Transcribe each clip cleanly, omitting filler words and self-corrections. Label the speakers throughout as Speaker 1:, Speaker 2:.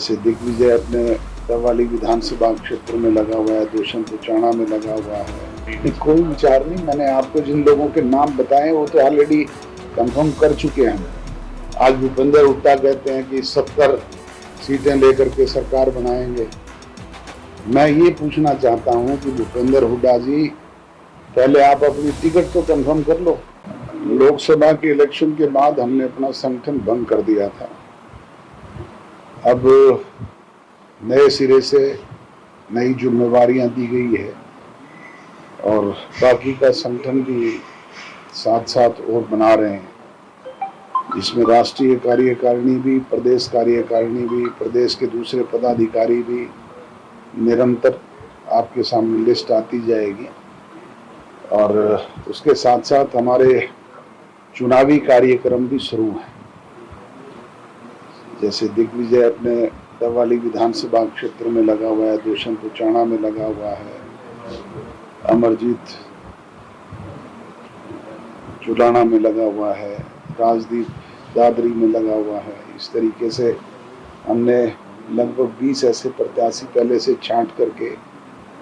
Speaker 1: जैसे दिग्विजय अपने करवाली विधानसभा क्षेत्र में लगा हुआ है, दुष्यंत चाणा में लगा हुआ है। कोई विचार नहीं, मैंने आपको जिन लोगों के नाम बताए वो तो ऑलरेडी कंफर्म कर चुके हैं। आज भूपेंद्र हुड्डा कहते हैं कि 70 सीटें लेकर के सरकार बनाएंगे। मैं ये पूछना चाहता हूं कि भूपेंद्र हुड्डा जी, पहले आप अपनी टिकट तो कंफर्म कर लो। लोकसभा के इलेक्शन के बाद हमने अपना संगठन भंग कर दिया था। अब नए सिरे से नई जिम्मेवारियां दी गई है और बाकी का संगठन भी साथ साथ और बना रहे हैं, जिसमें राष्ट्रीय कार्यकारिणी भी, प्रदेश कार्यकारिणी भी, प्रदेश के दूसरे पदाधिकारी भी। निरंतर आपके सामने लिस्ट आती जाएगी और उसके साथ साथ हमारे चुनावी कार्यक्रम भी शुरू हैं। जैसे दिग्विजय अपने करवाली विधानसभा क्षेत्र में लगा हुआ है, दुष्यंत चाणा में लगा हुआ है, अमरजीत चुलाना में लगा हुआ है, राजदीप दादरी में लगा हुआ है। इस तरीके से हमने लगभग 20 ऐसे प्रत्याशी पहले से छांट करके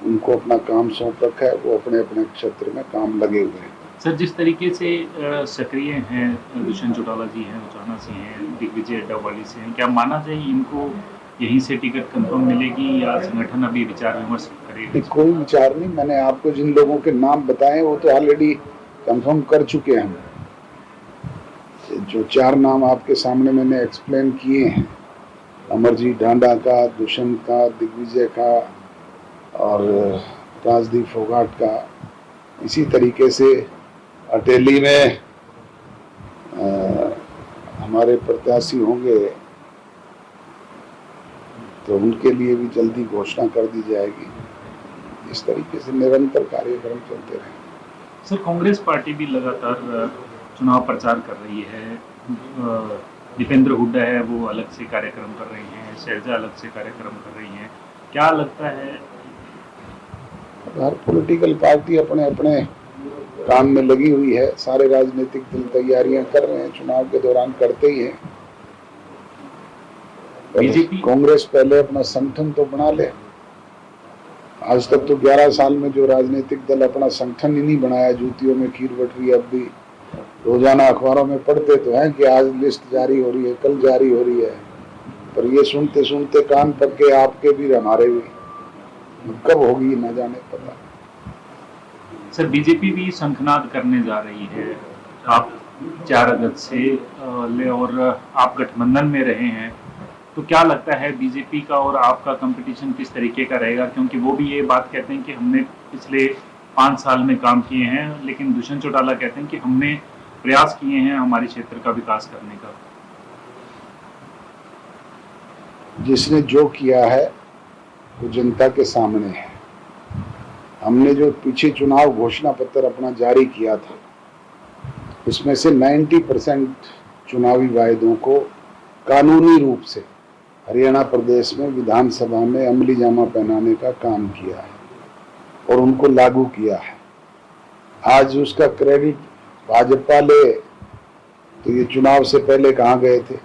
Speaker 1: उनको अपना काम सौंप रखा है। वो अपने अपने क्षेत्र में काम लगे हुए हैं।
Speaker 2: सर, जिस तरीके से सक्रिय हैं दुष्यंत चौटाला जी हैं, चाणा से हैं, दिग्विजय डबवाली से हैं, क्या माना चाहिए इनको यहीं से टिकट कंफर्म मिलेगी या संगठन अभी विचार विमर्श करेगा?
Speaker 1: कोई विचार नहीं, मैंने आपको जिन लोगों के नाम बताए वो तो ऑलरेडी कंफर्म कर चुके हैं। जो 4 नाम आपके सामने मैंने एक्सप्लेन किए हैं, अमरजीत ढांडा का, दुष्यंत का, दिग्विजय का और राजदीप फोगाट का। इसी तरीके से अटेली में हमारे प्रत्याशी होंगे तो उनके लिए भी जल्दी घोषणा कर दी जाएगी। इस तरीके से निरंतर कार्यक्रम चलते रहेंगे।
Speaker 2: सर, कांग्रेस पार्टी भी लगातार चुनाव प्रचार कर रही है। दीपेंद्र हुड्डा है, वो अलग से कार्यक्रम कर रही हैं, शैलजा अलग से कार्यक्रम कर रही हैं। क्या लगता है?
Speaker 1: हर पॉलिटिकल पार्टी अपने अपने काम में लगी हुई है। सारे राजनीतिक दल तैयारियां कर रहे हैं, चुनाव के दौरान करते ही हैं। कांग्रेस पहले अपना संगठन तो बना ले। आज तक तो 11 साल में जो राजनीतिक दल अपना संगठन ही नहीं बनाया, जूतियों में खीर बट रही है। अब भी रोजाना अखबारों में पढ़ते तो हैं कि आज लिस्ट जारी हो रही है, कल जारी हो रही है, पर ये सुनते सुनते कान पक्के आपके भी हमारे भी, कब होगी न जाने पता।
Speaker 2: सर, बीजेपी भी शंखनाद करने जा रही है। आप 4 अगस्त से और आप गठबंधन में रहे हैं, तो क्या लगता है बीजेपी का और आपका कंपटीशन किस तरीके का रहेगा? क्योंकि वो भी ये बात कहते हैं कि हमने पिछले 5 साल में काम किए हैं, लेकिन दुष्यंत चौटाला कहते हैं कि हमने प्रयास किए हैं हमारे क्षेत्र का विकास करने का।
Speaker 1: जिसने जो किया है वो जनता के सामने है। हमने जो पीछे चुनाव घोषणा पत्र अपना जारी किया था, उसमें से 90% चुनावी वायदों को कानूनी रूप से हरियाणा प्रदेश में विधानसभा में अमली जामा पहनाने का काम किया है और उनको लागू किया है। आज उसका क्रेडिट भाजपा ले तो ये चुनाव से पहले कहाँ गए थे?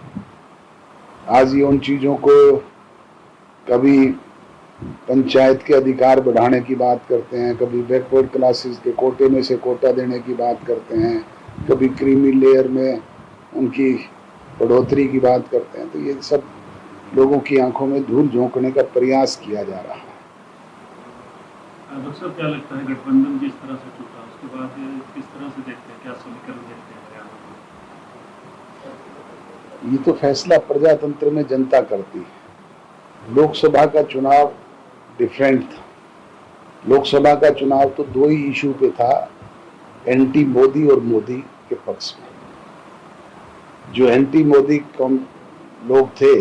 Speaker 1: आज ये उन चीज़ों को कभी पंचायत के अधिकार बढ़ाने की बात करते हैं, कभी बैकवर्ड क्लासेस के कोटे में से कोटा देने की बात करते हैं, कभी क्रीमी लेयर में उनकी बढ़ोतरी की बात करते हैं। तो ये सब लोगों की आंखों में धूल झोंकने का प्रयास किया जा रहा है।
Speaker 2: डॉक्टर साहब, क्या लगता है गठबंधन जिस तरह से टूटा उसके बाद किस तरह से देखते हैं, क्या समीकरण देखते हैं?
Speaker 1: ये तो फैसला प्रजातंत्र में जनता करती है। लोकसभा का चुनाव डिफरेंट था। लोकसभा का चुनाव तो 2 ही इशू पे था, एंटी मोदी और मोदी के पक्ष में। जो एंटी मोदी लोग थे,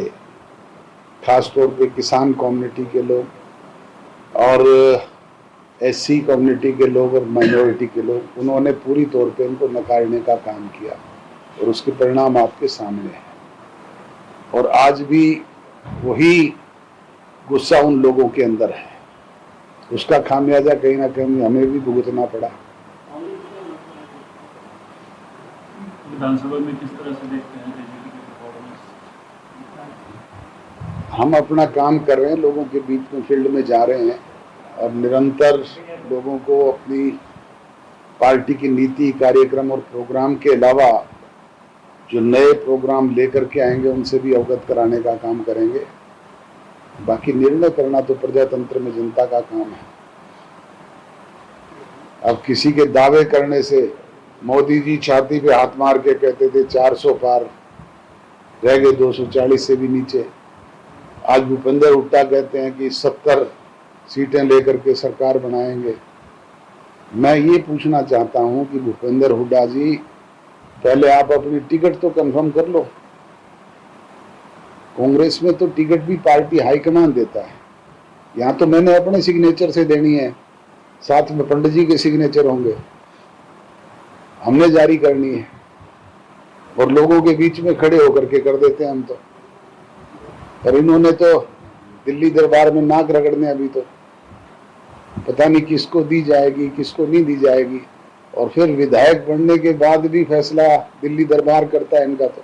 Speaker 1: खासतौर पे किसान कम्युनिटी के लोग और एससी कम्युनिटी के लोग और माइनॉरिटी के लोग, उन्होंने पूरी तौर पे उनको नकारने का काम किया और उसके परिणाम आपके सामने हैं। और आज भी वही गुस्सा उन लोगों के अंदर है। उसका खामियाजा कहीं ना कहीं हमें भी भुगतना पड़ा।
Speaker 2: विधानसभा में किस तरह से देखते हैं?
Speaker 1: हम अपना काम कर रहे हैं, लोगों के बीच में फील्ड में जा रहे हैं और निरंतर लोगों को अपनी पार्टी की नीति, कार्यक्रम और प्रोग्राम के अलावा जो नए प्रोग्राम लेकर के आएंगे उनसे भी अवगत कराने का काम करेंगे। बाकी निर्णय करना तो प्रजातंत्र में जनता का काम है। अब किसी के दावे करने से, मोदी जी छाती पे हाथ मार के कहते थे 400 पार, रह गए 240 से भी नीचे। आज भूपेंद्र हुड्डा कहते हैं कि 70 सीटें लेकर के सरकार बनाएंगे। मैं ये पूछना चाहता हूं कि भूपेंद्र हुड्डा जी, पहले आप अपनी टिकट तो कंफर्म कर लो। कांग्रेस में तो टिकट भी पार्टी हाईकमान देता है, यहाँ तो मैंने अपने सिग्नेचर से देनी है, साथ में पंडित जी के सिग्नेचर होंगे, हमने जारी करनी है और लोगों के बीच में खड़े होकर के कर देते हैं हम तो। पर इन्होंने तो दिल्ली दरबार में नाक रगड़ने, अभी तो पता नहीं किसको दी जाएगी किसको नहीं दी जाएगी, और फिर विधायक बनने के बाद भी फैसला दिल्ली दरबार करता है इनका तो।